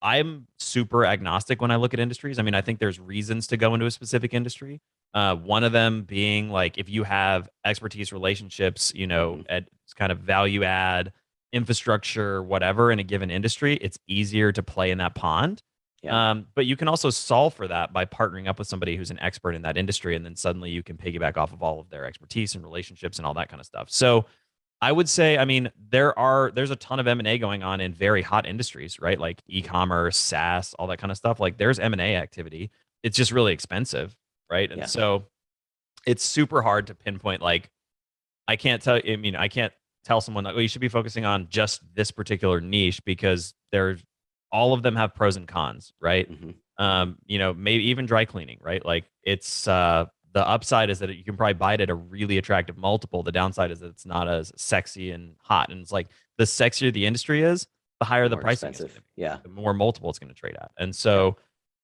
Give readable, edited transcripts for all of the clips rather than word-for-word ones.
I'm super agnostic when I look at industries. I mean, I think there's reasons to go into a specific industry. One of them being like if you have expertise, relationships, Hmm. at kind of value add, infrastructure, whatever in a given industry, it's easier to play in that pond. Yeah. But you can also solve for that by partnering up with somebody who's an expert in that industry, and then suddenly you can piggyback off of all of their expertise and relationships and all that kind of stuff. So I would say, I mean, there's a ton of M&A going on in very hot industries, right? Like e-commerce, SaaS, all that kind of stuff. Like there's M&A activity. It's just really expensive, right? And Yeah. so it's super hard to pinpoint like I can't tell someone that, oh, you should be focusing on just this particular niche because there's all of them have pros and cons, right? Hmm. Maybe even dry cleaning, right? Like it's the upside is that you can probably buy it at a really attractive multiple. The downside is that it's not as sexy and hot. And it's like the sexier the industry is, the higher The the more pricing is going expensive. to be, Yeah. the more multiple it's going to trade at. And Yeah. so,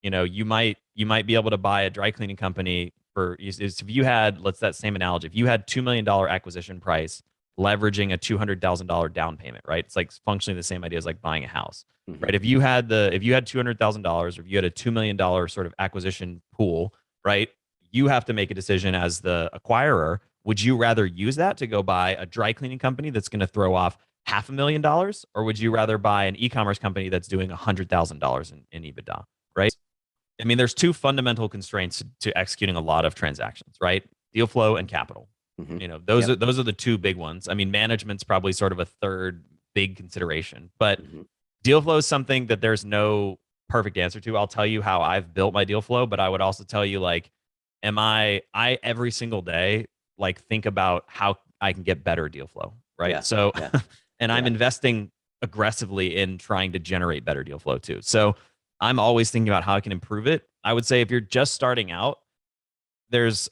you might be able to buy a dry cleaning company for if you had, let's that same analogy, if you had $2 million acquisition price leveraging a $200,000 down payment, right? It's like functionally the same idea as like buying a house, Hmm. right? if you had $200,000 or if you had a $2 million sort of acquisition pool, right? You have to make a decision as the acquirer. Would you rather use that to go buy a dry cleaning company that's going to throw off $500,000, or would you rather buy an e-commerce company that's doing $100,000 in EBITDA, right? I mean, there's two fundamental constraints to executing a lot of transactions, right? Deal flow and capital. Hmm. Those are Yep. those are the two big ones. I mean, management's probably sort of a third big consideration, but Hmm. deal flow is something that there's no perfect answer to. I'll tell you how I've built my deal flow, but I would also tell you like, I every single day like think about how I can get better deal flow, right? Yeah. So, Yeah. and I'm Yeah. investing aggressively in trying to generate better deal flow too. So I'm always thinking about how I can improve it. I would say if you're just starting out,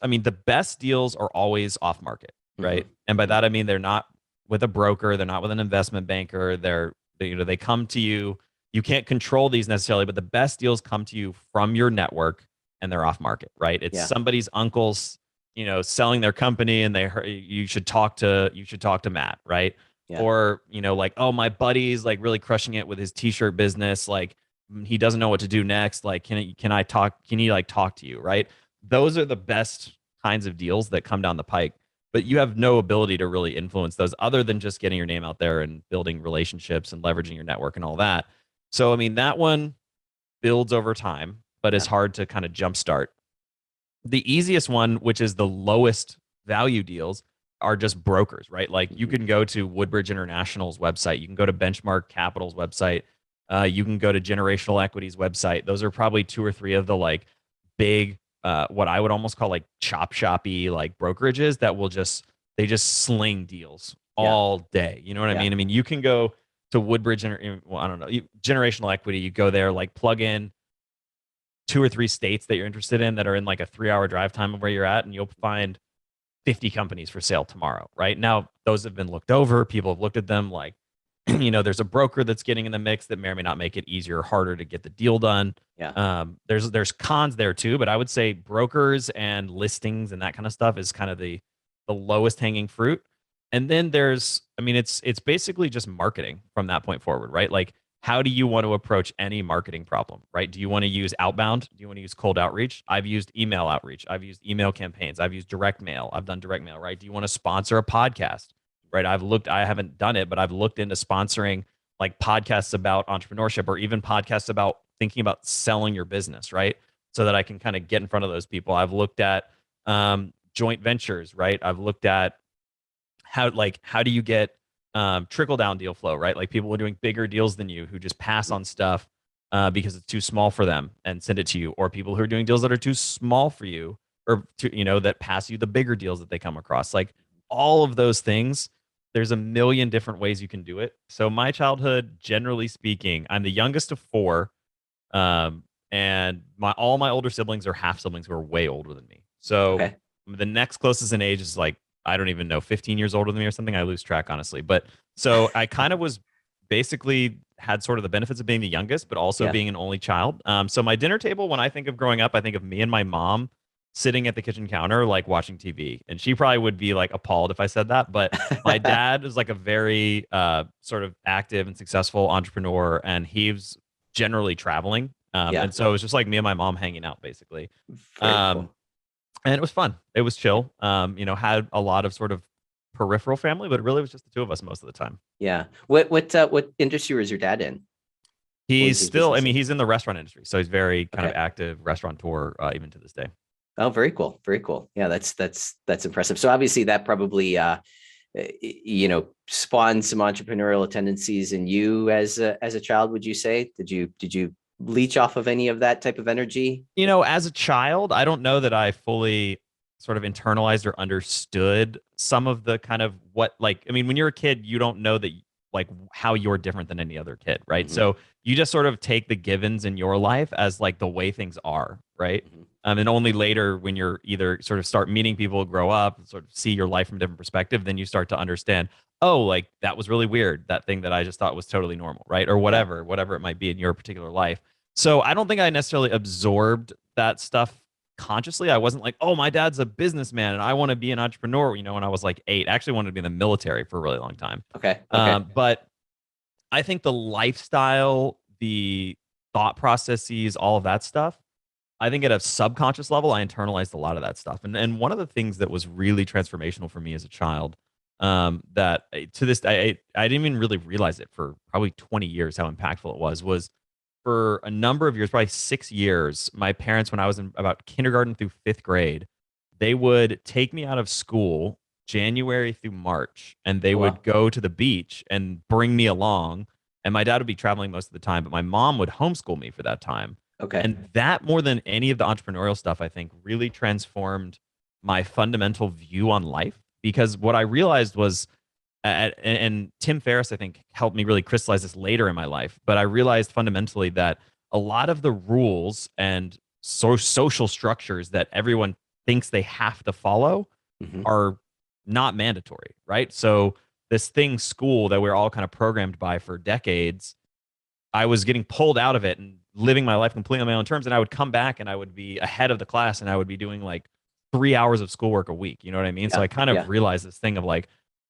I mean, the best deals are always off market, Hmm. right? And by Hmm. that I mean they're not with a broker, they're not with an investment banker. They come to you. You can't control these necessarily, but the best deals come to you from your network, and they're off market, right? It's Yeah. somebody's uncle's, selling their company, and you should talk to Matt, right? Yeah. Or like, oh, my buddy's like really crushing it with his t-shirt business, like he doesn't know what to do next. Like, can he like talk to you, right? Those are the best kinds of deals that come down the pike, but you Hmm. have no ability to really influence those other than just getting your name out there and building relationships and leveraging your network and all that. So I mean, that one builds over time, but is Yeah. hard to kind of jumpstart. The easiest one, which is the lowest value deals, are just brokers, right? Like you Hmm. can go to Woodbridge International's website, you can go to Benchmark Capital's website, you can go to Generational Equity's website. Those are probably two or three of the like big, what I would almost call like chop shoppy like brokerages that will just sling deals Yeah. all day. You know what I Yeah. mean? I mean, you can go to Woodbridge, well, I don't know, Generational Equity. You go there, like plug in two or three states that you're interested in that are in like a 3 hour drive time of where you're at, and you'll find 50 companies for sale tomorrow, right? Now, those have been looked over. People have looked at them like, there's a broker that's getting in the mix that may or may not make it easier or harder to get the deal done. Yeah. There's cons there too, but I would say brokers and listings and that kind of stuff is kind of the lowest hanging fruit. And then I mean, it's basically just marketing from that point forward, right? Like, how do you want to approach any marketing problem, right? Do you want to use outbound? Do you want to use cold outreach? I've used email outreach. I've used email campaigns. I've used direct mail. I've done direct mail, right? Do you want to sponsor a podcast? Right? I haven't done it, but I've looked into sponsoring like podcasts about entrepreneurship or even podcasts about thinking about selling your business, right? So that I can kind of get in front of those people. I've looked at joint ventures, right? I've looked at how do you get trickle down deal flow, right? Like people who are doing bigger deals than you who just pass Hmm. on stuff because it's too small for them and send it to you, or people who are doing deals that are too small for you, or that pass you the bigger deals that they come across. Like all of those things, there's a million different ways you can do it. So my childhood, generally speaking, I'm the youngest of four, and all my older siblings are half siblings who are way older than me. So Okay. the next closest in age is like, I don't even know, 15 years older than me or something. I lose track, honestly. But so I kind of was basically had sort of the benefits of being the youngest, but also Yeah. being an only child. So my dinner table, when I think of growing up, I think of me and my mom sitting at the kitchen counter, like watching TV. And she probably would be like appalled if I said that. But my dad is like a very sort of active and successful entrepreneur. And generally traveling. Yeah. And so it was just like me and my mom hanging out basically. Very Um, cool. and it was fun. It was chill. Had a lot of sort of peripheral family, but it really was just the two of us most of the time. Yeah. What industry was your dad in? What He's was his still, I business mean, in? he's in the restaurant industry, so he's very kind of Okay. active restaurateur even to this day. Oh, very cool. Very cool. Yeah, that's impressive. So obviously that probably spawned some entrepreneurial tendencies in you as a child, would you say? Did you leech off of any of that type of energy? As a child, I don't know that I fully sort of internalized or understood some of the kind of what, like, I mean, when you're a kid, you don't know that, like, how you're different than any other kid, right? Hmm. So you just sort of take the givens in your life as like the way things are, right? Hmm. And only later, when you're either sort of start meeting people, grow up, sort of see your life from a different perspective, then you start to understand, oh, like that was really weird. That thing that I just thought was totally normal, right? Or Yeah. whatever it might be in your particular life. So I don't think I necessarily absorbed that stuff consciously. I wasn't like, oh, my dad's a businessman and I want to be an entrepreneur, when I was like 8. I actually wanted to be in the military for a really long time. Okay. Okay. But I think the lifestyle, the thought processes, all of that stuff, I think at a subconscious level, I internalized a lot of that stuff. And one of the things that was really transformational for me as a child, that to this day, I didn't even really realize it for probably 20 years how impactful it was for a number of years, probably 6 years, my parents, when I was in about kindergarten through 5th grade, they would take me out of school January through March, and they Oh, would well. go to the beach and bring me along. And my dad would be traveling most of the time, but my mom would homeschool me for that time. Okay. And that, more than any of the entrepreneurial stuff, I think really transformed my fundamental view on life. Because what I realized was, and Tim Ferriss, I think, helped me really crystallize this later in my life. But I realized fundamentally that a lot of the rules and social structures that everyone thinks they have to follow Hmm. are not mandatory, right? So this thing, school, that we're all kind of programmed by for decades, I was getting pulled out of it and living my life completely on my own terms. And I would come back and I would be ahead of the class and I would be doing like 3 hours of schoolwork a week. You know what I mean? So Yeah. I kind of Yeah. realized this thing of like,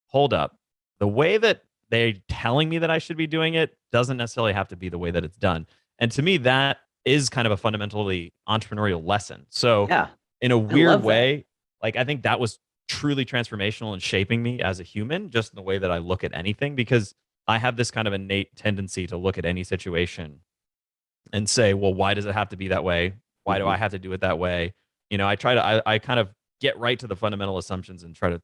hold up, the way that they're telling me that I should be doing it doesn't necessarily have to be the way that it's done. And to me, that is kind of a fundamentally entrepreneurial lesson. So, Yeah. in a I weird love that. way, like I think that was truly transformational in shaping me as a human, just in the way that I look at anything, because I have this kind of innate tendency to look at any situation and say, well, why does it have to be that way? Why do I Hmm. have to do it that way? I kind of get right to the fundamental assumptions and try to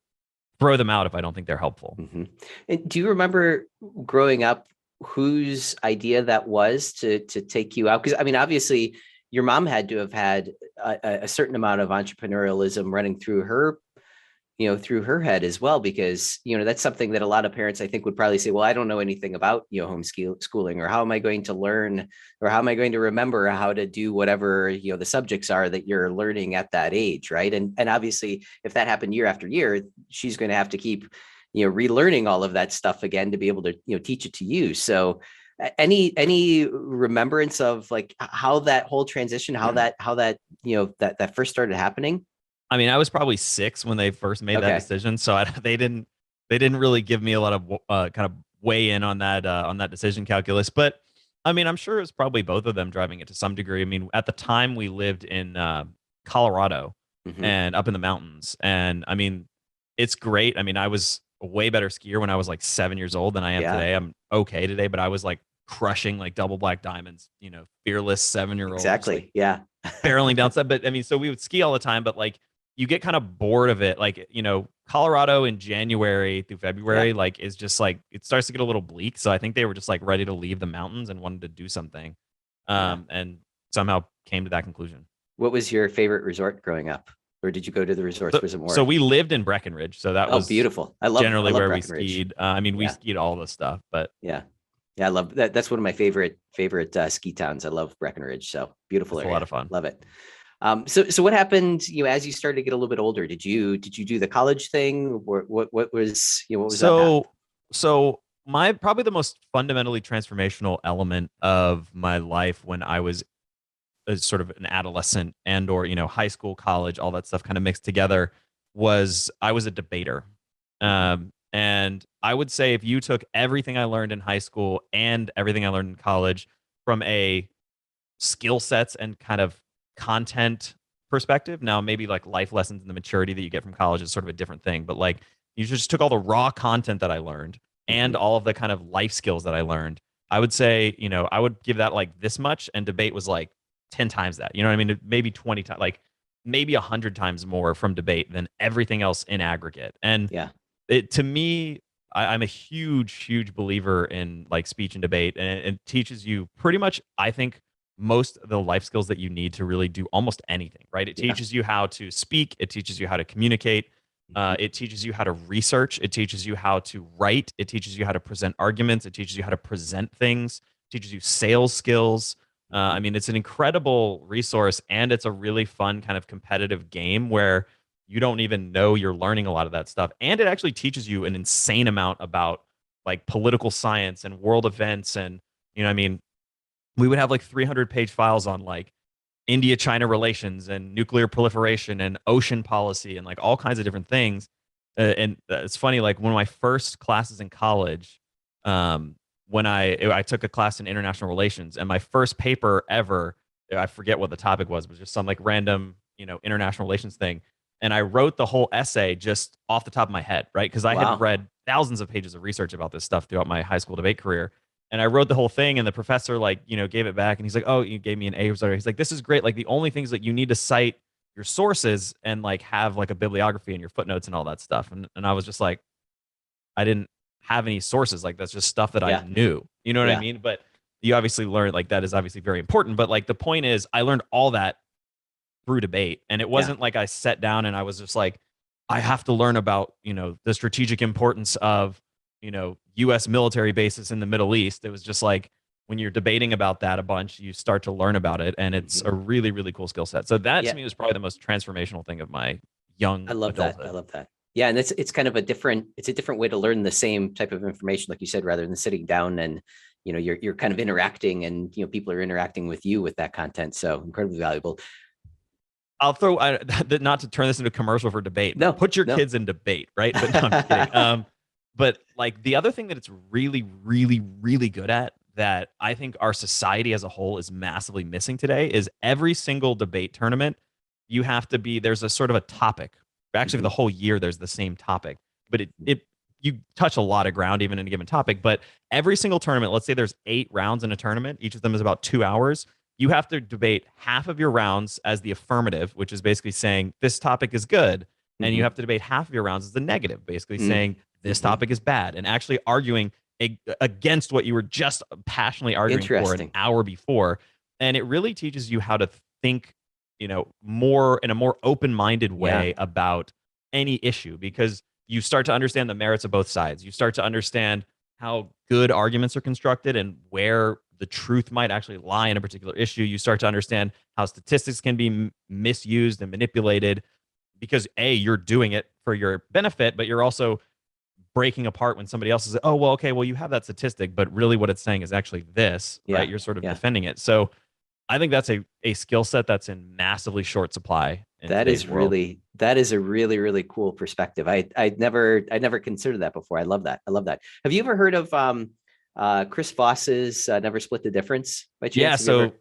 throw them out if I don't think they're helpful. Hmm. And do you remember growing up whose idea that was to take you out? Because I mean, obviously, your mom had to have had a certain amount of entrepreneurialism running through her head as well, because that's something that a lot of parents, I think, would probably say, well, I don't know anything about homeschooling, or how am I going to learn, or how am I going to remember how to do whatever the subjects are that you're learning at that age, right? And obviously, if that happened year after year, she's going to have to keep relearning all of that stuff again to be able to teach it to you. So any remembrance of like how that whole transition, how that that first started happening? I mean, I was probably 6 when they first made that Okay. decision, so they didn't really give me a lot of kind of weigh in on that decision calculus. But I mean, I'm sure it was probably both of them driving it to some degree. I mean, at the time we lived in Colorado Hmm. and up in the mountains, and I mean, it's great. I mean, I was a way better skier when I was like 7 years old than I am Yeah, today. I'm okay today, but I was like crushing like double black diamonds, fearless 7-year old, just like exactly. Yeah. barreling down stuff. But I mean, so we would ski all the time, but like you get kind of bored of it. Like, Colorado in January through Yeah. February, like is just like it starts to get a little bleak. So I think they were just like ready to leave the mountains and wanted to do something. Yeah. And somehow came to that conclusion. What was your favorite resort growing up? Or did you go to the resorts So, for some so more? we lived in Breckenridge, so that Oh, was beautiful. I generally love where we Breckenridge. skied. I mean, we Yeah. skied all the stuff, but Yeah. Yeah. I love that. That's one of my favorite ski towns. I love Breckenridge. So beautiful it's a lot area. of fun. Love it. So what happened, as you started to get a little bit older? Did you do the college thing? Or what was that path? So my probably the most fundamentally transformational element of my life when I was as sort of an adolescent and or high school, college, all that stuff kind of mixed together, was I was a debater. Hmm. And I would say if you took everything I learned in high school and everything I learned in college, from a skill sets and kind of content perspective. Now, maybe like life lessons and the maturity that you get from college is sort of a different thing, but like you just took all the raw content that I learned and Mhm. all of the kind of life skills that I learned. I would say, I would give that like this much, and debate was like 10 times that. You know what I mean? Maybe 20 times, like maybe 100 times more from debate than everything else in aggregate. And Yeah. it to me, I'm a huge believer in like speech and debate, and it teaches you pretty much, I think, most of the life skills that you need to really do almost anything, right? It Yeah. teaches you how to speak, it teaches you how to communicate, Mhm. it teaches you how to research, it teaches you how to write, it teaches you how to present arguments, it teaches you how to present things, it teaches you sales skills. I Mhm. mean, it's an incredible resource, and it's a really fun kind of competitive game where you don't even know you're learning a lot of that stuff. And it actually teaches you an insane amount about like political science and world events. And, I mean, we would have like 300-page files on like India China relations and nuclear proliferation and ocean policy and like all kinds of different things. And it's funny, like one of my first classes in college, um, when I took a class in international relations, and my first paper ever, I forget what the topic was just some like random, international relations thing. And I wrote the whole essay just off the top of my head, right? Because I had Wow. read thousands of pages of research about this stuff throughout my high school debate career, and I wrote the whole thing, and the professor like, gave it back, and he's like, "Oh, you gave me an A." He's like, "This is great. Like the only things that you need to cite your sources and like have like a bibliography and your footnotes and all that stuff." And I was just like, I didn't have any sources. Like that's just stuff that I Yeah. knew. You know what I Yeah. mean? But you obviously learn like that is obviously very important. But like the point is, I learned all that through debate. And it Yeah. wasn't like I sat down and I was just like, I have to learn about, the strategic importance of, US military bases in the Middle East. It was just like when you're debating about that a bunch, you start to learn about it. And it's Mhm. a really, really cool skill set. So that to Yeah. me was probably the most transformational thing of my I young love that. I adulthood. love that. Yeah, and it's kind of it's a different way to learn the same type of information, like you said, rather than sitting down and you're kind of interacting, and people are interacting with you with that content. So incredibly valuable. I'll throw not to turn this into a commercial for debate, but No, put your no. kids in debate, right? But no, I'm just kidding. But like the other thing that it's really, really, really good at that I think our society as a whole is massively missing today is every single debate tournament, you have to be there's a sort of a topic. Actually, for the Mhm. whole year, there's the same topic, but it you touch a lot of ground even in a given topic. But every single tournament, let's say there's 8 rounds in a tournament, each of them is about 2 hours, you have to debate half of your rounds as the affirmative, which is basically saying this topic is good. And you Mhm. have to debate half of your rounds as the negative, basically Mm. saying this Mhm. topic is bad and actually arguing against what you were just passionately arguing for an Interesting. hour before. And it really teaches you how to think, more in a more open minded Yeah. way about any issue because you start to understand the merits of both sides. You start to understand how good arguments are constructed and where the truth might actually lie in a particular issue. You start to understand how statistics can be misused and manipulated because A, you're doing it for your benefit, but you're also breaking apart when somebody else is, oh, well, okay, well, you have that statistic, but really what it's saying is actually this, right? Yeah. You're sort of Yeah. defending it. So I think that's a skill set that's in massively short supply in today's world. That is a really, really cool perspective. I never considered that before. I love that. I love that. Have you ever heard of Chris Voss's Never Split the Difference by Yeah. chance? Have you So ever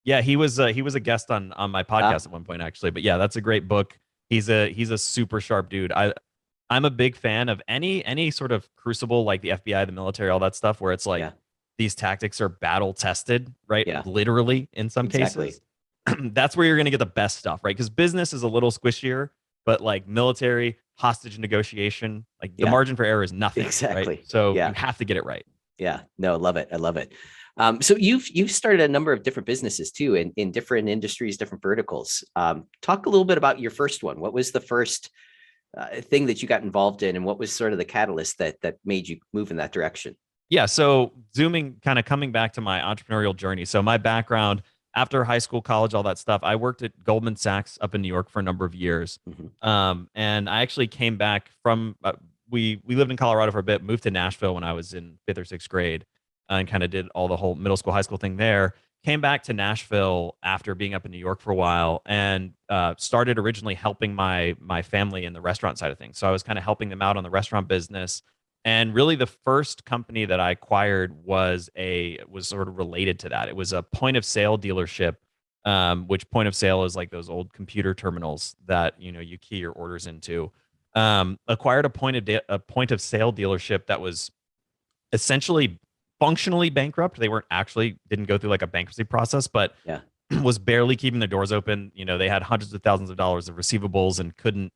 yeah, he was a guest on my uh podcast at one point actually. But yeah, that's a great book. He's a super sharp dude. I'm a big fan of any sort of crucible like the FBI, the military, all that stuff where it's like yeah, these tactics are battle tested, right? yeah, Literally in some exactly. cases. That's where you're going to get the best stuff, right? Because business is a little squishier, but like military hostage negotiation, like the Yeah, margin for error is nothing, right? exactly. So you Yeah. have to get it right. Yeah. No, love it. I love it. So you've started a number of different businesses too in different industries, different verticals. Talk a little bit about your first one. What was the first thing that you got involved in, and what was sort of the catalyst that made you move in that direction? Yeah. So zooming, kind of coming back to my entrepreneurial journey. So my background after high school, college, all that stuff, I worked at Goldman Sachs up in New York for a number of years. Mhm. And I actually came back from we lived in Colorado for a bit, moved to Nashville when I was in fifth or sixth grade, and kind of did all the whole middle school, high school thing there. Came back to Nashville after being up in New York for a while, and started originally helping my family in the restaurant side of things. So I was kind of helping them out on the restaurant business, And really the first company that I acquired was sort of related to that. It was a point of sale dealership, which point of sale is like those old computer terminals that, you key your orders into. Acquired a point of sale dealership that was essentially functionally bankrupt. They weren't actually didn't go through like a bankruptcy process, but Yeah. was barely keeping their doors open. They had hundreds of thousands of dollars of receivables and couldn't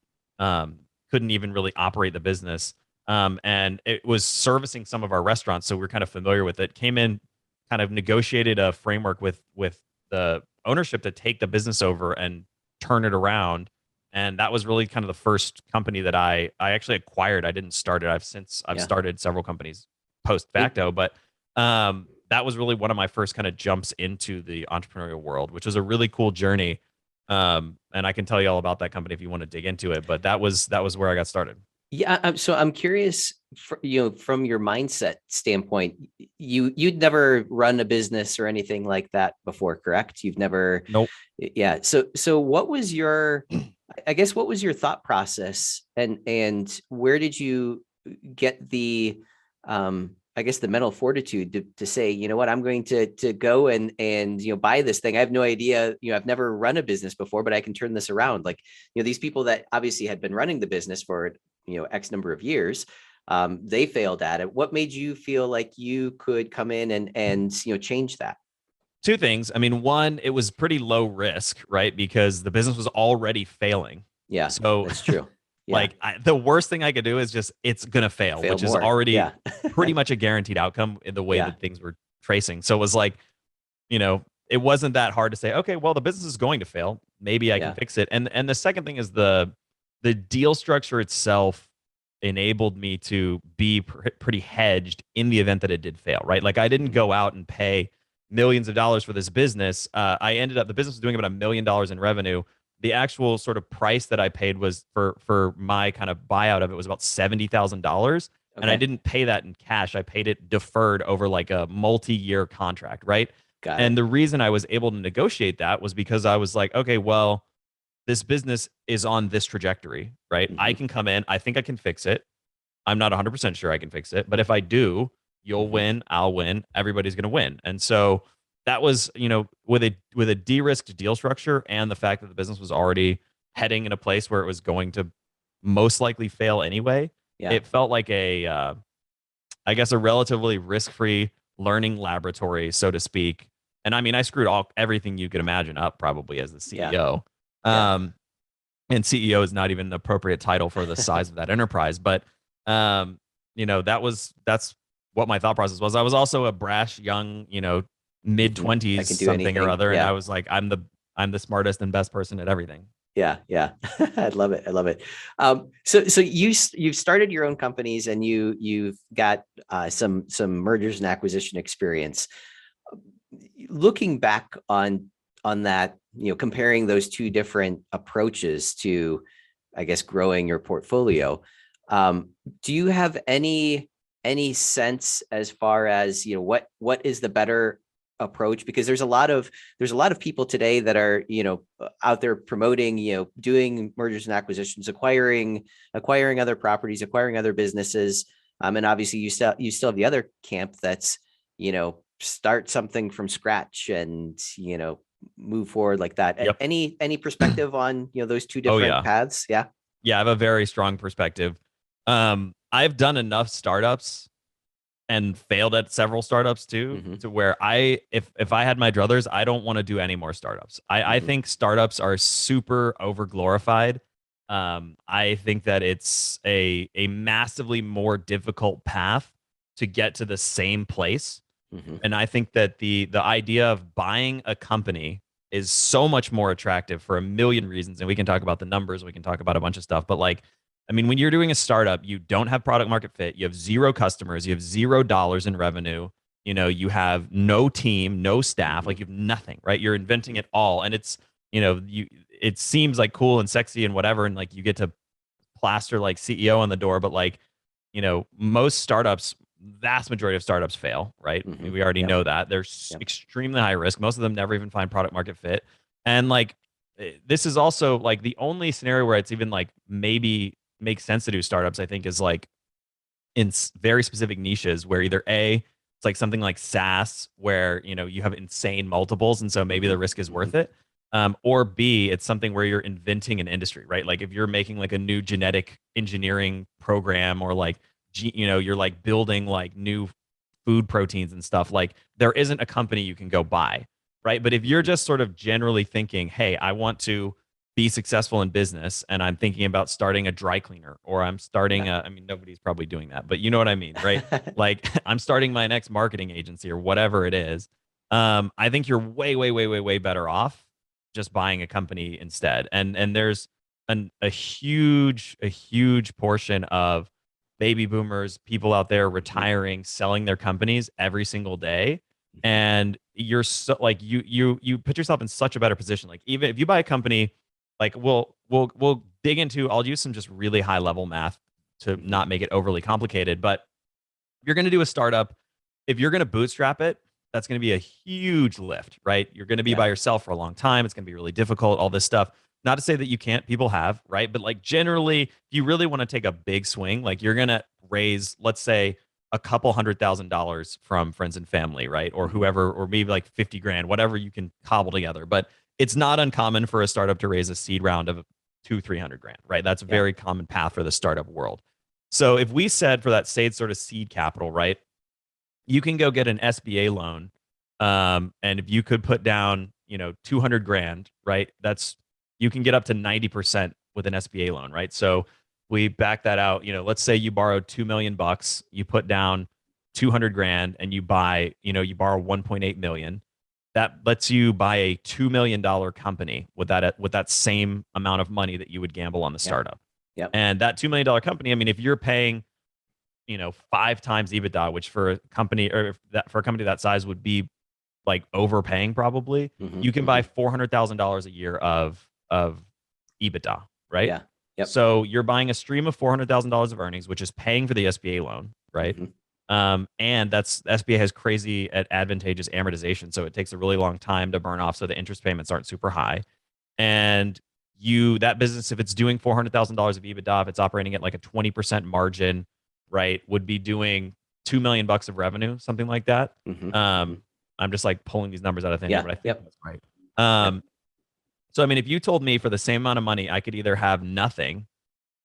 even really operate the business. And it was servicing some of our restaurants, so we are kind of familiar with it. Came in, kind of negotiated a framework with the ownership to take the business over and turn it around. And that was really kind of the first company that I actually acquired. I didn't start it. I've Yeah. started several companies post It, facto, but that was really one of my first kind of jumps into the entrepreneurial world, which was a really cool journey. And I can tell you all about that company if you want to dig into it. But that was where I got started. yeah. So I'm curious, from your mindset standpoint, you'd never run a business or anything like that before, correct? You've never, Nope. yeah. So what was your, I guess, what was your thought process, and where did you get the, I guess, the mental fortitude to say, you know what, I'm going to go and buy this thing. I have no idea, I've never run a business before, but I can turn this around. Like, these people that obviously had been running the business for X number of years, they failed at it. What made you feel like you could come in and change that? Two things. I mean, one, it was pretty low risk, right? Because the business was already failing. Yeah, So that's true. Yeah. like the worst thing I could do is just it's gonna fail, Fail which is more. already Yeah. pretty much a guaranteed outcome in the way Yeah. that things were tracing. So it was like, it wasn't that hard to say, okay, well, the business is going to fail. Maybe I can Yeah. fix it. And the second thing is the deal structure itself enabled me to be pretty hedged in the event that it did fail, right? Like I didn't Mhm. go out and pay millions of dollars for this business. I ended up the business was doing about $1 million in revenue. The actual sort of price that I paid was for my kind of buyout of it was about $70,000, and I Okay. didn't pay that in cash. I paid it deferred over like a multi-year contract, right? Got And it. the reason I was able to negotiate that was because I was like, okay, well, this business is on this trajectory, right? I Hmm. can come in. I think I can fix it. I'm not 100% sure I can fix it, but if I do, you'll Hmm. win, I'll win, everybody's going to win. And so that was, with a de-risked deal structure and the fact that the business was already heading in a place where it was going to most likely fail anyway, Yeah. it felt like I guess a relatively risk-free learning laboratory, so to speak. And I mean, I screwed everything you could imagine up probably as the Yeah. CEO. Yeah. Um, and CEO is not even the appropriate title for the size of that enterprise. But that's what my thought process was. I was also a brash young, mid Hmm. I twenties can do something or anything. other, and I Yeah. was like, I'm the smartest and best person at everything. Yeah. Yeah. I love it. I love it. So you've started your own companies, and you've got some mergers and acquisition experience. Looking back on that, comparing those two different approaches to, I guess, growing your portfolio, um, do you have any sense as far as what is the better approach? Because there's a lot of people today that are out there promoting, doing mergers and acquisitions, acquiring other properties, acquiring other businesses, and obviously you still have the other camp that's start something from scratch and move forward like that. Yep. Any perspective on those two Oh different yeah. paths? Yeah. Yeah, I have a very strong perspective. I've done enough startups and failed at several startups too, Hmm. to where if I had my druthers, I don't want to do any more startups. I Hmm. think startups are super over glorified. I think that it's a massively more difficult path to get to the same place. Hmm. And I think that the idea of buying a company is so much more attractive for a million reasons. And we can talk about the numbers, we can talk about a bunch of stuff. But like, I mean, when you're doing a startup, you don't have product market fit, you have zero customers, you have $0 in revenue, you have no team, no staff, Hmm. like you have nothing, right? You're inventing it all. And it's, it seems like cool and sexy and whatever. And like you get to plaster like CEO on the door, but like, most startups, vast majority of startups fail, right? I Hmm. mean, we already Yep. know that. They're Yep. extremely high risk. Most of them never even find product market fit. And like, this is also like the only scenario where it's even like maybe makes sense to do startups, I think, is like in very specific niches where either A, it's like something like SaaS where, you have insane multiples. And so maybe Hmm. the risk is Hmm. worth it. Or B, it's something where you're inventing an industry, right? Like if you're making like a new genetic engineering program or like, you're like building like new food proteins and stuff, like there isn't a company you can go buy, right? But if you're Hmm. just sort of generally thinking, hey, I want to be successful in business and I'm thinking about starting a dry cleaner or I'm starting Yeah. a, I mean, nobody's probably doing that, but you know what I mean, right? Like I'm starting my next marketing agency or whatever it is. I think you're way, way, way, way, way better off just buying a company instead. And there's a huge portion of baby boomers, people out there Hmm. retiring, selling their companies every single day. Hmm. And you're so like you put yourself in such a better position. Like even if you buy a company, like we'll dig into, I'll use some just really high level math to Hmm. not make it overly complicated. But if you're gonna do a startup, if you're gonna bootstrap it, that's gonna be a huge lift, right? You're gonna be Yeah. by yourself for a long time. It's gonna be really difficult, all this stuff. Not to say that you can't, people have, right? But like generally, if you really want to take a big swing, like you're gonna raise, let's say, a couple $100,000 from friends and family, right? Or Hmm. whoever, or maybe like 50 grand, whatever you can cobble together. But it's not uncommon for a startup to raise a seed round of 300 grand, right? That's a Yeah. very common path for the startup world. So if we said for that sort of seed capital, right, you can go get an SBA loan, and if you could put down, 200 grand, right, that's you can get up to 90% with an SBA loan, right? So we back that out. Let's say you borrow 2 million bucks, you put down 200 grand, and you borrow 1.8 million. That lets you buy a $2 million company with that same amount of money that you would gamble on the Yep. startup. Yep. And that $2 million company, I mean, if you're paying, 5 times EBITDA, which for a company or if that for a company that size would be like overpaying probably, Hmm. you can buy Hmm. $400,000 a year of EBITDA, right? Yeah. Yep. So you're buying a stream of $400,000 of earnings, which is paying for the SBA loan, right? Hmm. And that's SBA has crazy advantageous amortization, so it takes a really long time to burn off, so the interest payments aren't super high. And that business, if it's doing $400,000 of EBITDA, if it's operating at like a 20% margin, right, would be doing 2 million bucks of revenue, something like that. Hmm. Hmm. Um, I'm just like pulling these numbers out of thin air, Yeah. but I think Yep. that's right. Yep. So I mean, if you told me for the same amount of money, I could either have nothing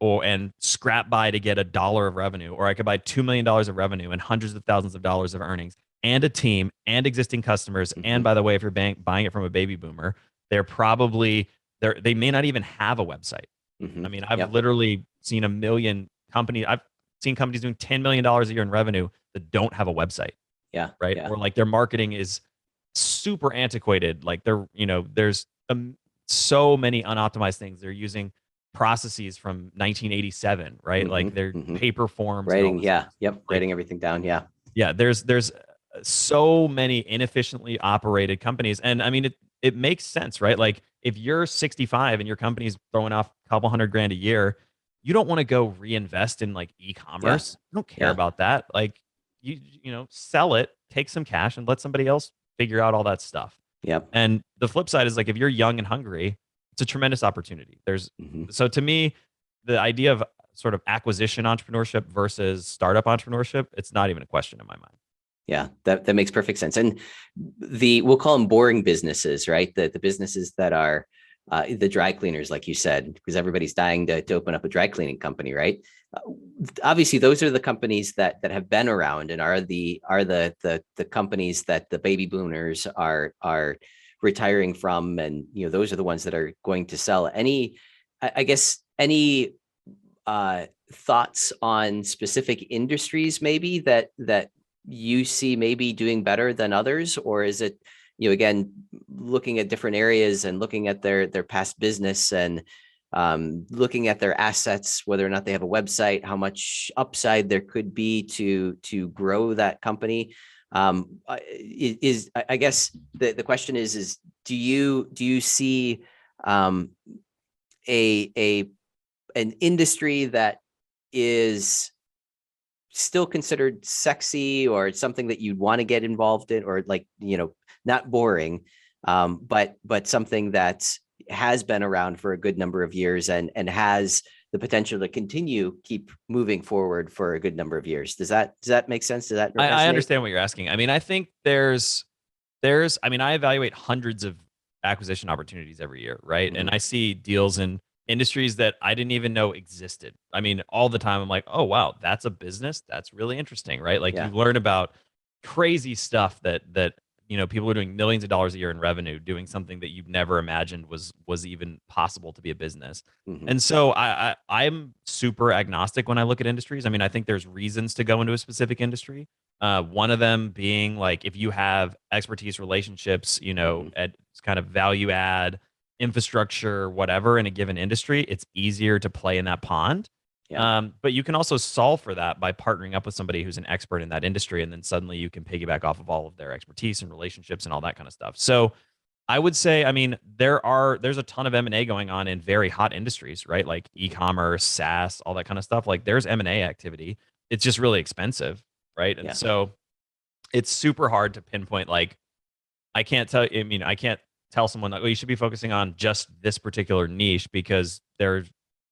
and scrap by to get $1 of revenue, or I could buy $2 million of revenue and hundreds of thousands of dollars of earnings and a team and existing customers. And Hmm. by the way, if you're buying it from a baby boomer, they may not even have a website. Hmm. I mean, I've Yep. literally seen a million companies. I've seen companies doing $10 million a year in revenue that don't have a website, Yeah. right? Yeah. Or like their marketing is super antiquated. Like there's so many unoptimized things. They're using processes from 1987, right? Hmm. Like they're Hmm. paper forms and all Writing. this other Yeah. stuff. Yep. Like, Writing everything down. Yeah. yeah, there's so many inefficiently operated companies, and I mean it makes sense, right? Like if you're 65 and your company's throwing off a couple hundred grand a year, you don't want to go reinvest in like Yeah. e-commerce. You don't care Yeah. about that. Like sell it, take some cash, and let somebody else figure out all that stuff. Yep. And the flip side is like if you're young and hungry, it's a tremendous opportunity. Hmm. So to me, the idea of sort of acquisition entrepreneurship versus startup entrepreneurship, it's not even a question in my mind. Yeah, that makes perfect sense. And we'll call them boring businesses, right? The businesses that are the dry cleaners, like you said, because everybody's dying to open up a dry cleaning company, right? Uh, Obviously, those are the companies that have been around and are the companies that the baby boomers are retiring from, and those are the ones that are going to sell. I guess any thoughts on specific industries maybe that you see maybe doing better than others, or is it again looking at different areas and looking at their past business and looking at their assets, whether or not they have a website, how much upside there could be to grow that company? I guess the question is do you see um, a an industry that is still considered sexy, or it's something that you'd want to get involved in, or like not boring, but something that has been around for a good number of years and has the potential to keep moving forward for a good number of years. Does that make sense? Does that I resonate? understand what you're asking. I mean, I think I mean, I evaluate hundreds of acquisition opportunities every year, right? And Mhm. I see deals in industries that I didn't even know existed. I mean, all the time I'm like, oh wow, that's a business. That's really interesting, right? Like you Yeah. learn about crazy stuff that people are doing millions of dollars a year in revenue, doing something that you've never imagined was even possible to be a business. Mhm. And so I'm super agnostic when I look at industries. I mean, I think there's reasons to go into a specific industry. One of them being like if you have expertise, relationships, Mhm. at kind of value add, infrastructure, whatever in a given industry, it's easier to play in that pond. Yeah. But you can also solve for that by partnering up with somebody who's an expert in that industry, and then suddenly you can piggyback off of all of their expertise and relationships and all that kind of stuff. So I would say, I mean, there's a ton of M&A going on in very hot industries, right? Like Mhm. e-commerce, SaaS, all that kind of stuff. Like there's M&A activity. It's just really expensive, right? And Yeah. so it's super hard to pinpoint like I can't tell someone that, oh, you should be focusing on just this particular niche because there's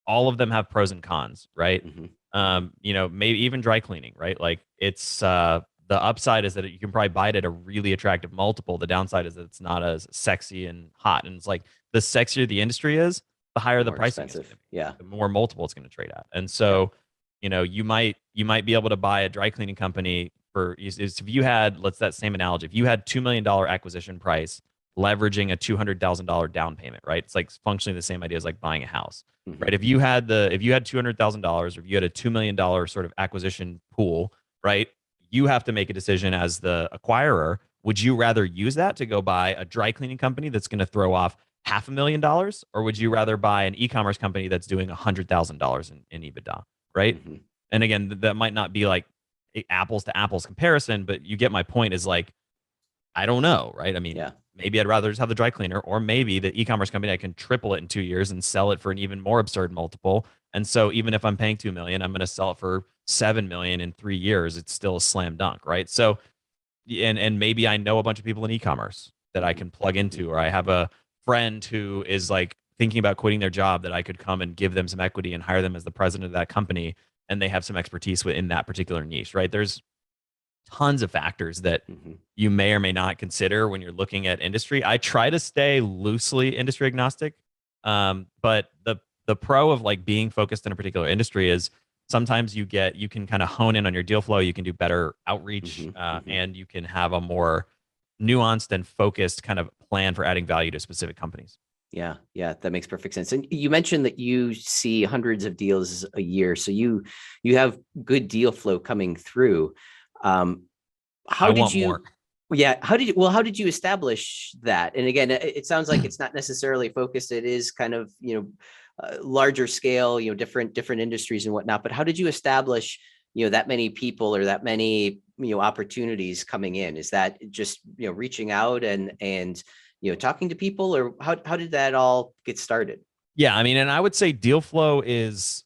all of them have pros and cons, right? Mhm. Mhm. Maybe even dry cleaning, right? Like it's the upside is that you can probably buy it at a really attractive multiple. The downside is that it's not as sexy and hot. And it's like the sexier the industry is, the higher The the more pricing is going expensive. to be, Yeah. the more multiple it's going to trade at. And Yeah. so, you might be able to buy a dry cleaning company for if you had, let's that same analogy, if you had $2 million acquisition price leveraging a $200,000 down payment, right? It's like functionally the same idea as like buying a house, Mhm. right? If you had $200,000 or if you had a $2 million sort of acquisition pool, right? You have to make a decision as the acquirer. Would you rather use that to go buy a dry cleaning company that's going to throw off $500,000, or would you rather buy an e-commerce company that's doing $100,000 in EBITDA, right? Mhm. And again, that might not be like apples to apples comparison, but you get my point. Is like I don't know, right? I mean, Yeah. maybe I'd rather just have the dry cleaner, or maybe the e-commerce company I can triple it in 2 years and sell it for an even more absurd multiple. And so even if I'm paying 2 million, I'm going to sell it for 7 million in 3 years. It's still a slam dunk, right? So and maybe I know a bunch of people in e-commerce that I Mhm. can plug Mhm. into, or I have a friend who is like thinking about quitting their job that I could come and give them some equity and hire them as the president of that company, and they have some expertise within that particular niche, right? There's tons of factors that Mhm. you may or may not consider when you're looking at industry. I try to stay loosely industry agnostic, but the pro of like being focused in a particular industry is sometimes you can kind of hone in on your deal flow. You can do better outreach, Mhm. Mhm. and you can have a more nuanced and focused kind of plan for adding value to specific companies. Yeah, yeah, that makes perfect sense. And you mentioned that you see hundreds of deals a year, so you have good deal flow coming through. Um, I how did want more. you? Yeah, how did you establish that? And again, it sounds like it's not necessarily focused. It is kind of larger scale, different industries and whatnot. But how did you establish that many people or that many opportunities coming in? Is that just reaching out and talking to people, or how did that all get started? Yeah, I mean, and I would say deal flow is,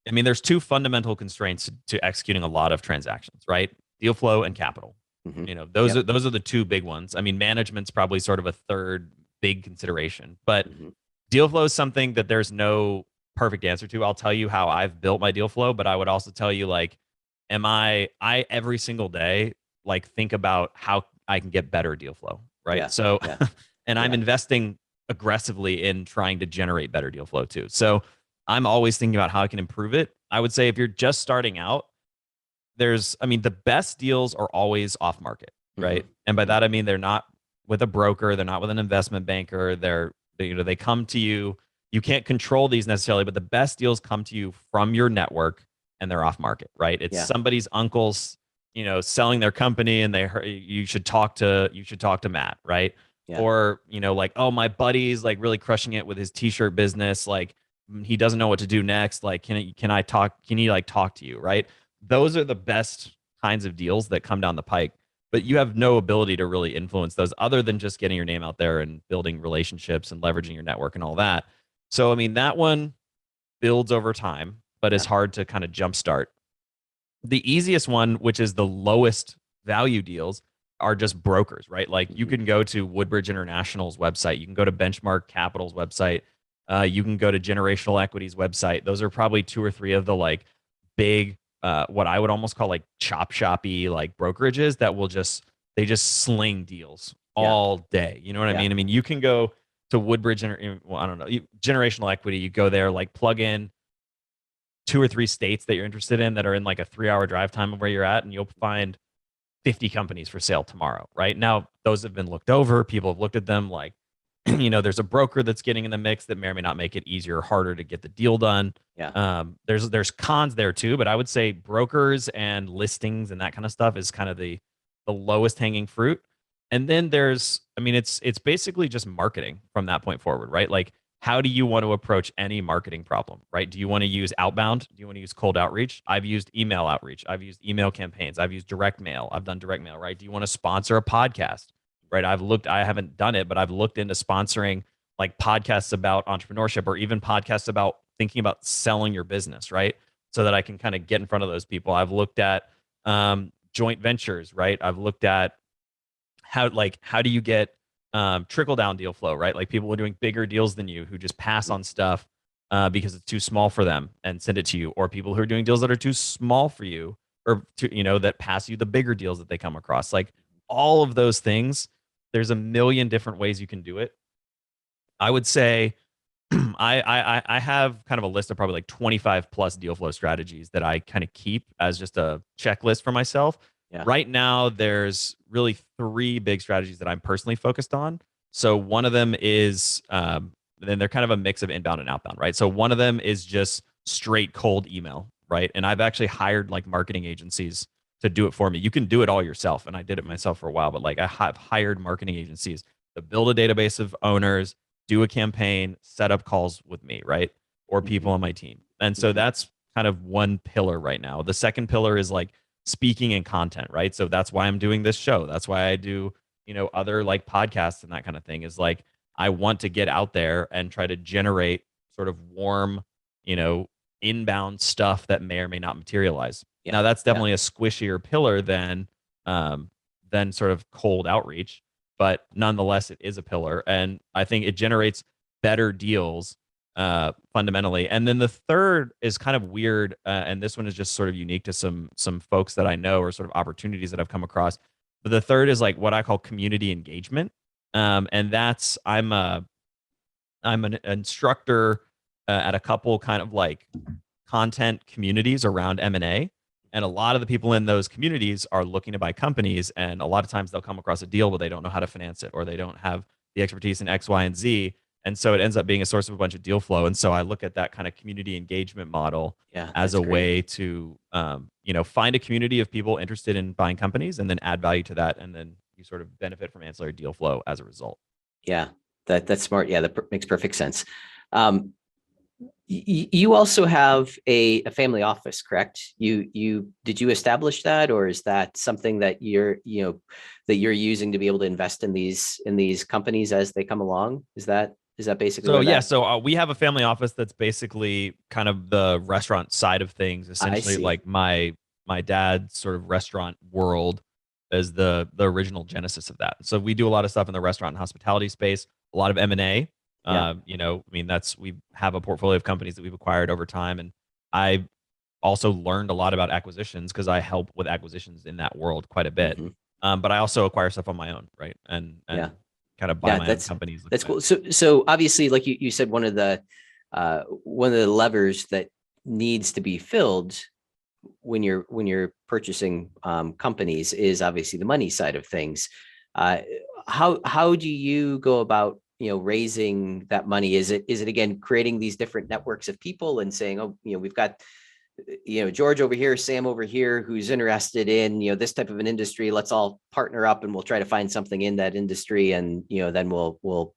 I mean, there's two fundamental constraints to executing a lot of transactions, right? Deal flow and capital. Hmm. Those are Yep. those are the two big ones. I mean, management's probably sort of a third big consideration, but Hmm. deal flow is something that there's no perfect answer to. I'll tell you how I've built my deal flow, but I would also tell you like, I every single day like think about how I can get better deal flow, right? Yeah. So, Yeah. and I'm Yeah. investing aggressively in trying to generate better deal flow too. So I'm always thinking about how I can improve it. I would say if you're just starting out, I mean, the best deals are always off market, Hmm. right? And by Hmm. that I mean they're not with a broker, they're not with an investment banker. They come to you. You can't control these necessarily, but the best deals come to you from your network, and they're off market, right? It's Yeah. somebody's uncle's, selling their company, and you should talk to Matt, right? Yeah. Or like, oh, my buddy's like really crushing it with his t-shirt business, like he doesn't know what to do next. Like, can he like talk to you, right? Those are the best kinds of deals that come down the pike, but you Hmm. have no ability to really influence those other than just getting your name out there and building relationships and leveraging your network and all that. So I mean, that one builds over time, but is Yeah. hard to kind of jumpstart. The easiest one, which is the lowest value deals, are just brokers, right? Like you Hmm. can go to Woodbridge International's website, you can go to Benchmark Capital's website, You can go to Generational Equity's website. Those are probably two or three of the like big, what I would almost call like chop shoppy like brokerages that will they just sling deals Yeah. all day. You know what I Yeah. mean? I mean, you can go to Woodbridge, well, I don't know, Generational Equity. You go there, like plug in two or three states that you're interested in that are in like a 3 hour drive time of where you're at, and you'll find 50 companies for sale tomorrow. Right now, those have been looked over. People have looked at them like, there's a broker that's getting in the mix that may or may not make it easier or harder to get the deal done. Yeah. There's cons there too, but I would say brokers and listings and that kind of stuff is kind of the lowest hanging fruit. And then it's basically just marketing from that point forward, right? Like, how do you want to approach any marketing problem, right? Do you want to use outbound? Do you want to use cold outreach? I've used email outreach. I've used email campaigns. I've used direct mail. I've done direct mail, right? Do you want to sponsor a podcast? Right. I haven't done it, but I've looked into sponsoring like podcasts about entrepreneurship or even podcasts about thinking about selling your business, right? So that I can kind of get in front of those people. I've looked at joint ventures, right? I've looked at how do you get trickle down deal flow, right? Like people who are doing bigger deals than you who just pass on stuff because it's too small for them and send it to you, or people who are doing deals that are too small for you or that pass you the bigger deals that they come across. Like all of those things, there's a million different ways you can do it. I would say I have kind of a list of probably like 25 plus deal flow strategies that I kind of keep as just a checklist for myself. Yeah. Right now, there's really three big strategies that I'm personally focused on. So one of them is, then they're kind of a mix of inbound and outbound, right? So one of them is just straight cold email, right? And I've actually hired like marketing agencies to do it for me. You can do it all yourself, and I did it myself for a while, but like I have hired marketing agencies to build a database of owners, do a campaign, set up calls with me, right? Or people on my team. And so that's kind of one pillar right now. The second pillar is like speaking and content, right? So that's why I'm doing this show. That's why I do, other like podcasts and that kind of thing, is like I want to get out there and try to generate sort of warm, inbound stuff that may or may not materialize. Yeah. Now that's definitely a squishier pillar than sort of cold outreach, but nonetheless, it is a pillar, and I think it generates better deals fundamentally. And then the third is kind of weird, and this one is just sort of unique to some folks that I know, or sort of opportunities that I've come across. But the third is like what I call community engagement, and that's I'm an instructor at a couple kind of like content communities around M&A. And a lot of the people in those communities are looking to buy companies. And a lot of times they'll come across a deal, but they don't know how to finance it, or they don't have the expertise in X, Y, and Z. And so it ends up being a source of a bunch of deal flow. And so I look at that kind of community engagement model as a way to, find a community of people interested in buying companies and then add value to that. And then you sort of benefit from ancillary deal flow as a result. Yeah, that's smart. Yeah, that makes perfect sense. You also have a family office, correct? Did you establish that, or is that something that you're using to be able to invest in these companies as they come along? Is that basically? So yeah, so we have a family office that's basically kind of the restaurant side of things. Essentially, like my dad's sort of restaurant world is the original genesis of that. So we do a lot of stuff in the restaurant and hospitality space, a lot of M&A. We have a portfolio of companies that we've acquired over time, and I also learned a lot about acquisitions because I help with acquisitions in that world quite a bit. But I also acquire stuff on my own, right? And kind of buy my own companies. That's cool. So obviously, like you said, one of the levers that needs to be filled when you're purchasing companies is obviously the money side of things. How do you go about raising that money? Is it again creating these different networks of people and saying, oh, we've got George over here, Sam over here, who's interested in this type of an industry. Let's all partner up and we'll try to find something in that industry, and then we'll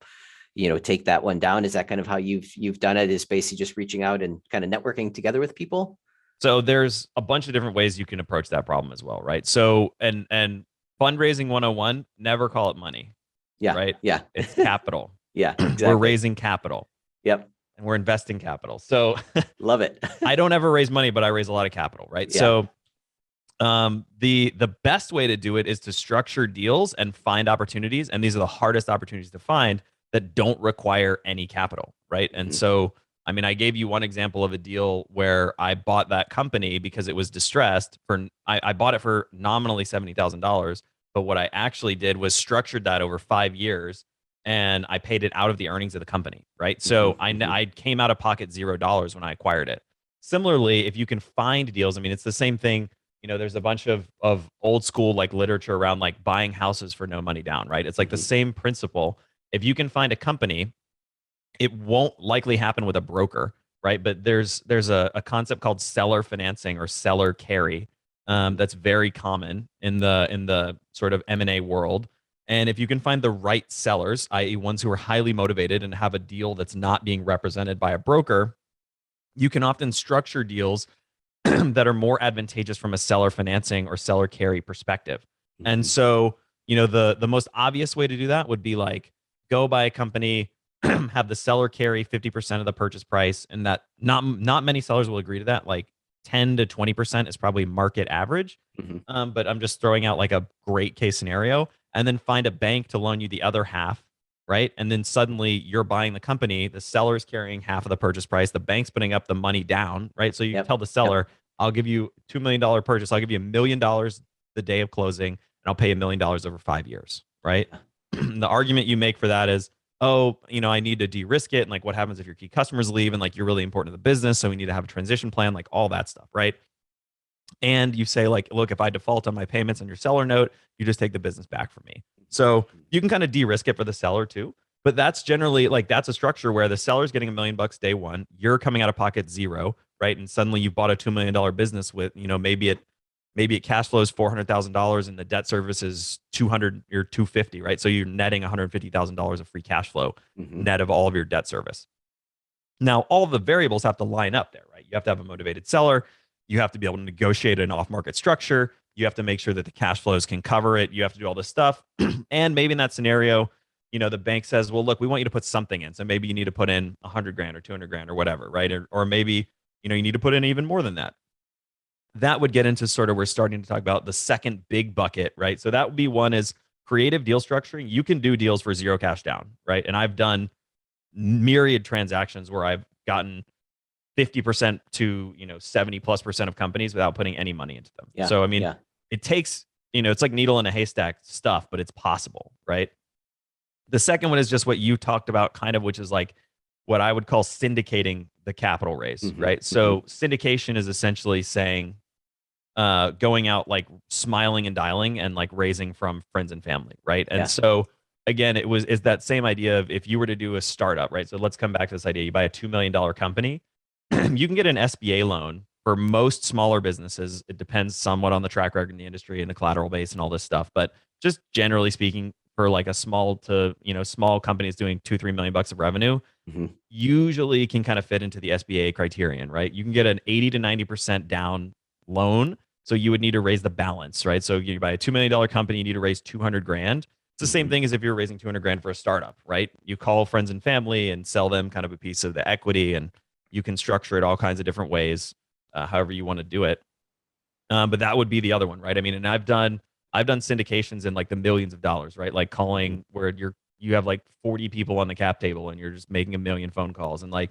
take that one down. Is that kind of how you've done it? Is basically just reaching out and kind of networking together with people? So there's a bunch of different ways you can approach that problem as well, right? So and fundraising 101, never call it money. Yeah. Right. Yeah. It's capital. Yeah. Exactly. We're raising capital. Yep. And we're investing capital. So love it. I don't ever raise money, but I raise a lot of capital, right? Yeah. So the best way to do it is to structure deals and find opportunities. And these are the hardest opportunities to find that don't require any capital, right? And Mhm. so, I mean, I gave you one example of a deal where I bought that company because it was distressed for, I bought it for nominally $70,000. But what I actually did was structured that over 5 years, and I paid it out of the earnings of the company, right? So Mhm. Mhm. I came out of pocket $0 when I acquired it. Similarly, if you can find deals, I mean, it's the same thing. There's a bunch of old school like literature around like buying houses for no money down, right? It's like the Mhm. same principle. If you can find a company, it won't likely happen with a broker, right? But there's a concept called seller financing or seller carry, Mhm. that's very common in the sort of M&A world. And if you can find the right sellers, i.e., ones who are highly motivated and have a deal that's not being represented by a broker, you can often structure deals that are more advantageous from a seller financing or seller carry perspective. And Mhm. so, the most obvious way to do that would be like go buy a company, have the seller carry 50% of the purchase price, and that not many sellers will agree to that. Like 10 to 20% is probably market average. Mhm. But I'm just throwing out like a great case scenario, and then find a bank to loan you the other half, right? And then suddenly you're buying the company, the seller's carrying half of the purchase price, the bank's putting up the money down, right? So you Yep. tell the Yep. seller, I'll give you $2 million purchase. I'll give you $1 million the day of closing, and I'll pay $1 million over 5 years, right? The argument you make for that is, oh, I need to de-risk it. And like, what happens if your key customers leave and like you're really important to the business? So we need to have a transition plan, like all that stuff, right? And you say, like, look, if I default on my payments on your seller note, you just take the business back from me. So you can kind of de-risk it for the seller too. But that's generally like that's a structure where the seller's getting $1 million day one, you're coming out of pocket zero, right? And suddenly you've bought a $2 million business with, maybe it cash flows $400,000 and the debt service is 200 or 250, right? So you're netting $150,000 of free cash flow Mhm. net of all of your debt service. Now, all of the variables have to line up there, right? You have to have a motivated seller. You have to be able to negotiate an off market structure. You have to make sure that the cash flows can cover it. You have to do all this stuff. And maybe in that scenario, the bank says, well, look, we want you to put something in. So maybe you need to put in 100 grand or 200 grand or whatever, right? Or maybe, you need to put in even more than that. That would get into sort of, we're starting to talk about the second big bucket, right? So that would be one is creative deal structuring. You can do deals for zero cash down, right? And I've done myriad transactions where I've gotten 50% to 70+% of companies without putting any money into them. Yeah. So I mean, Yeah. it takes, it's like needle in a haystack stuff, but it's possible, right? The second one is just what you talked about, kind of, which is like what I would call syndicating the capital raise, Mhm. right? Mhm. So syndication is essentially saying, going out like smiling and dialing and like raising from friends and family, right? And Yeah. so again, is that same idea of if you were to do a startup, right? So let's come back to this idea. You buy a $2 million company, you can get an SBA loan for most smaller businesses. It depends somewhat on the track record in the industry and the collateral base and all this stuff. But just generally speaking, for like a small companies doing 2-3 million bucks of revenue, Mhm. usually can kind of fit into the SBA criterion, right? You can get an 80 to 90% down loan. So you would need to raise the balance, right? So you buy a $2 million company, you need to raise 200 grand. It's the same Mhm. thing as if you're raising 200 grand for a startup, right? You call friends and family and sell them kind of a piece of the equity, and you can structure it all kinds of different ways, however you want to do it. But that would be the other one, right? I mean, and I've done syndications in like the millions of dollars, right? Like Mhm. calling where you have like 40 people on the cap table and you're just making a million phone calls. And like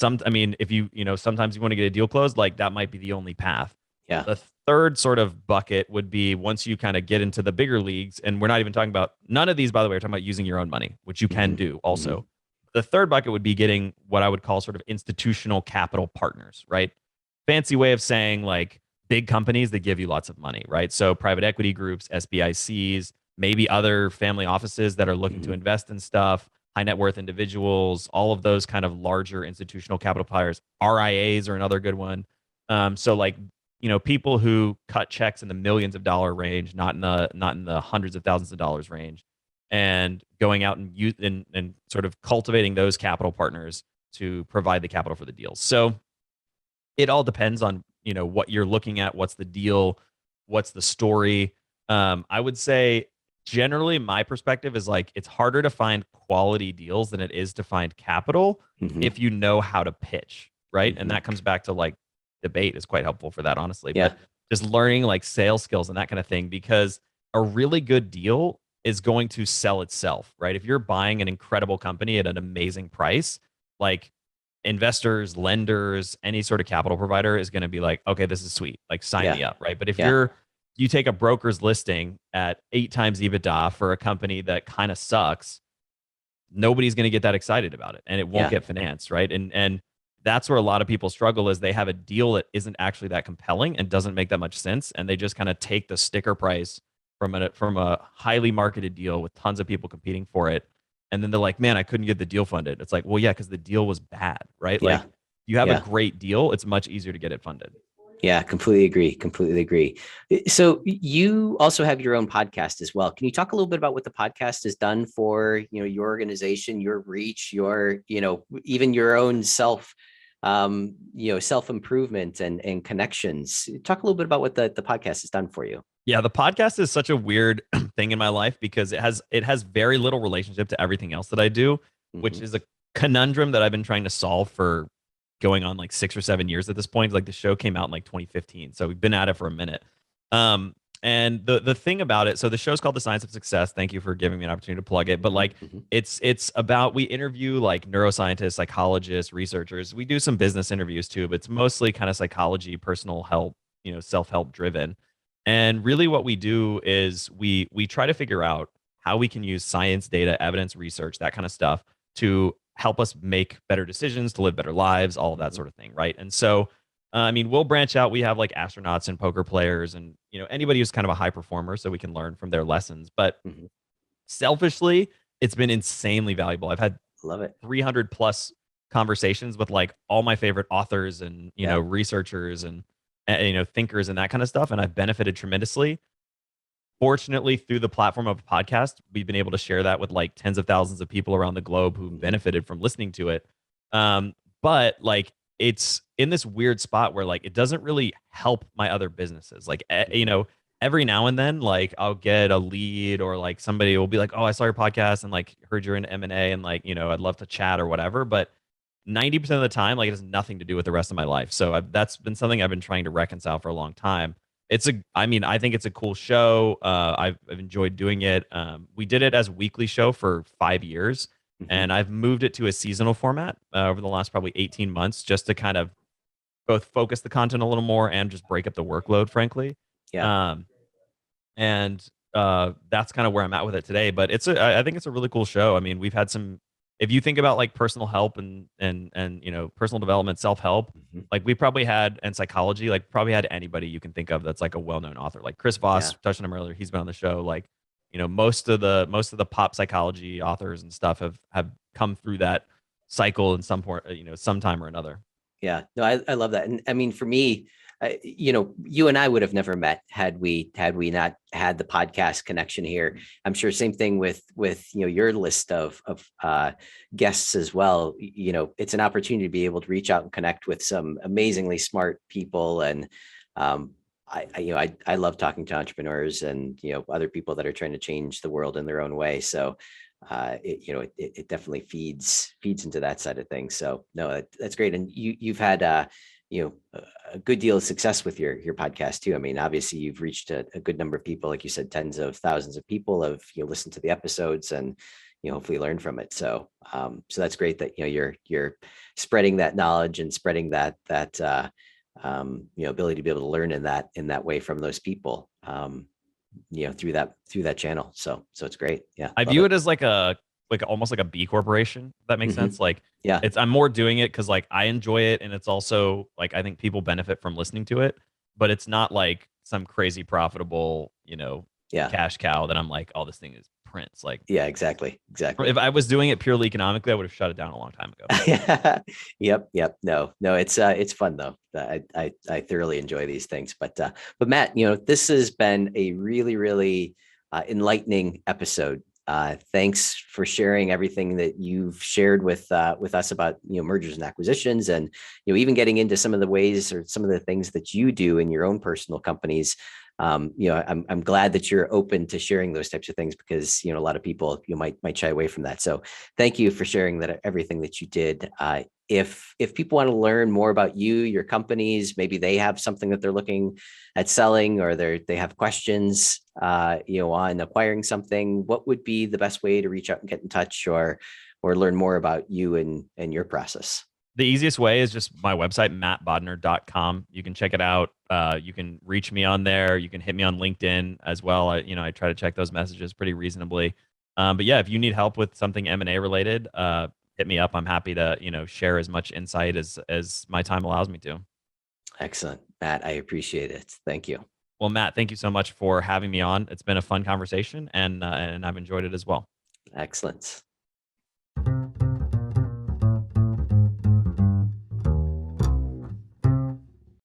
I mean, if sometimes you want to get a deal closed, like that might be the only path. Yeah. The third sort of bucket would be once you kind of get into the bigger leagues, and we're not even talking about none of these, by the way, we're talking about using your own money, which you can Mhm. do Mhm. also. The third bucket would be getting what I would call sort of institutional capital partners, right? Fancy way of saying like big companies that give you lots of money, right? So private equity groups, SBICs, maybe other family offices that are looking to Mhm. invest in stuff, high net worth individuals, all of those kind of larger institutional capital players. RIAs are another good one. So like, people who cut checks in the millions of dollar range, not in the hundreds of thousands of dollars range, and going out and and sort of cultivating those capital partners to provide the capital for the deals. So it all depends on what you're looking at, what's the deal, what's the story. I would say generally my perspective is like it's harder to find quality deals than it is to find capital Mhm. if you know how to pitch, right? And Mhm. that comes back to like debate is quite helpful for that, honestly. But Yeah. just learning like sales skills and that kind of thing, because a really good deal is going to sell itself, right? If you're buying an incredible company at an amazing price, like investors, lenders, any sort of capital provider is going to be like, okay, this is sweet. Like sign Yeah. me up, right? But if Yeah. you take a broker's listing at 8 times EBITDA for a company that kind of sucks, nobody's going to get that excited about it and it won't Yeah. get financed, right? And that's where a lot of people struggle is they have a deal that isn't actually that compelling and doesn't make that much sense, and they just kind of take the sticker price from a highly marketed deal with tons of people competing for it, and then they're like, man, I couldn't get the deal funded. It's like, well, yeah, because the deal was bad, right? Yeah. Like, you have a Yeah. great deal, it's much easier to get it funded. Yeah, completely agree. Completely agree. So you also have your own podcast as well. Can you talk a little bit about what the podcast has done for, your organization, your reach, your, even your own self-improvement and connections? Talk a little bit about what the podcast has done for you. Yeah, the podcast is such a weird thing in my life because it has very little relationship to everything else that I do, which Mhm. is a conundrum that I've been trying to solve for going on like 6 or 7 years at this point. Like the show came out in like 2015, so we've been at it for a minute. And the thing about it, so the show's called The Science of Success. Thank you for giving me an opportunity to plug it. But like, Mhm. it's about, we interview like neuroscientists, psychologists, researchers. We do some business interviews too, but it's mostly kind of psychology, personal help, self-help driven. And really what we do is we try to figure out how we can use science, data, evidence, research, that kind of stuff to help us make better decisions, to live better lives, all of that Mhm. sort of thing, right? And so I mean, we'll branch out. We have like astronauts and poker players and anybody who's kind of a high performer so we can learn from their lessons. But Mhm. selfishly, it's been insanely valuable. I've had Love it. 300 plus conversations with like all my favorite authors and Yeah. researchers and thinkers and that kind of stuff, and I've benefited tremendously. Fortunately, through the platform of a podcast, we've been able to share that with like tens of thousands of people around the globe who've Mhm. benefited from listening to it. But like, it's in this weird spot where like it doesn't really help my other businesses. Like, every now and then, like I'll get a lead or like somebody will be like, "Oh, I saw your podcast and like heard you're in M&A and like I'd love to chat or whatever." But 90% of the time, like it has nothing to do with the rest of my life. So that's been something I've been trying to reconcile for a long time. I mean, I think it's a cool show. I've enjoyed doing it. We did it as a weekly show for 5 years, Mhm. and I've moved it to a seasonal format over the last probably 18 months, just to kind of both focus the content a little more and just break up the workload, frankly. Yeah. Um, and that's kind of where I'm at with it today. But I think it's a really cool show. I mean, we've had some. If you think about like personal help and personal development, self help, Mhm. like we probably had, and psychology, like probably had anybody you can think of that's like a well known author, like Chris Yeah. Voss, touched on him earlier. He's been on the show. Like most of the pop psychology authors and stuff have come through that cycle in some point, sometime or another. Yeah, no, I love that. And I mean, for me, you and I would have never met had we not had the podcast connection here. I'm sure same thing with your list of guests as well. It's an opportunity to be able to reach out and connect with some amazingly smart people. And I love talking to entrepreneurs and other people that are trying to change the world in their own way. So it definitely feeds into that side of things. So no, that's great. And you've had a good deal of success with your podcast too. I mean, obviously you've reached a good number of people, like you said, tens of thousands of people have listened to the episodes and hopefully learn from it. So so that's great that you're spreading that knowledge and spreading that ability to be able to learn in that way from those people. Through that channel. So it's great. Yeah, I love view it. it as like almost like a B corporation, if that makes Hmm. sense. Like Yeah, I'm more doing it because like I enjoy it, and it's also like I think people benefit from listening to it, but it's not like some crazy profitable, yeah, cash cow that I'm like, oh, this thing is Prince. Like yeah, exactly. if I was doing it purely economically, I would have shut it down a long time ago. Yep. No, it's fun though. I thoroughly enjoy these things. But Matt, this has been a really, really enlightening episode. Thanks for sharing everything that you've shared with us about mergers and acquisitions, and even getting into some of the ways or some of the things that you do in your own personal companies. I'm glad that you're open to sharing those types of things because a lot of people might shy away from that. So thank you for sharing that everything that you did if people want to learn more about you, your companies, maybe they have something that they're looking at selling, or they have questions, on acquiring something, what would be the best way to reach out and get in touch, or learn more about you and your process? The easiest way is just my website, mattbodnar.com. You can check it out. You can reach me on there. You can hit me on LinkedIn as well. I try to check those messages pretty reasonably. But yeah, if you need help with something M&A related, hit me up. I'm happy to, share as much insight as my time allows me to. Excellent, Matt. I appreciate it. Thank you. Well, Matt, thank you so much for having me on. It's been a fun conversation, and I've enjoyed it as well. Excellent.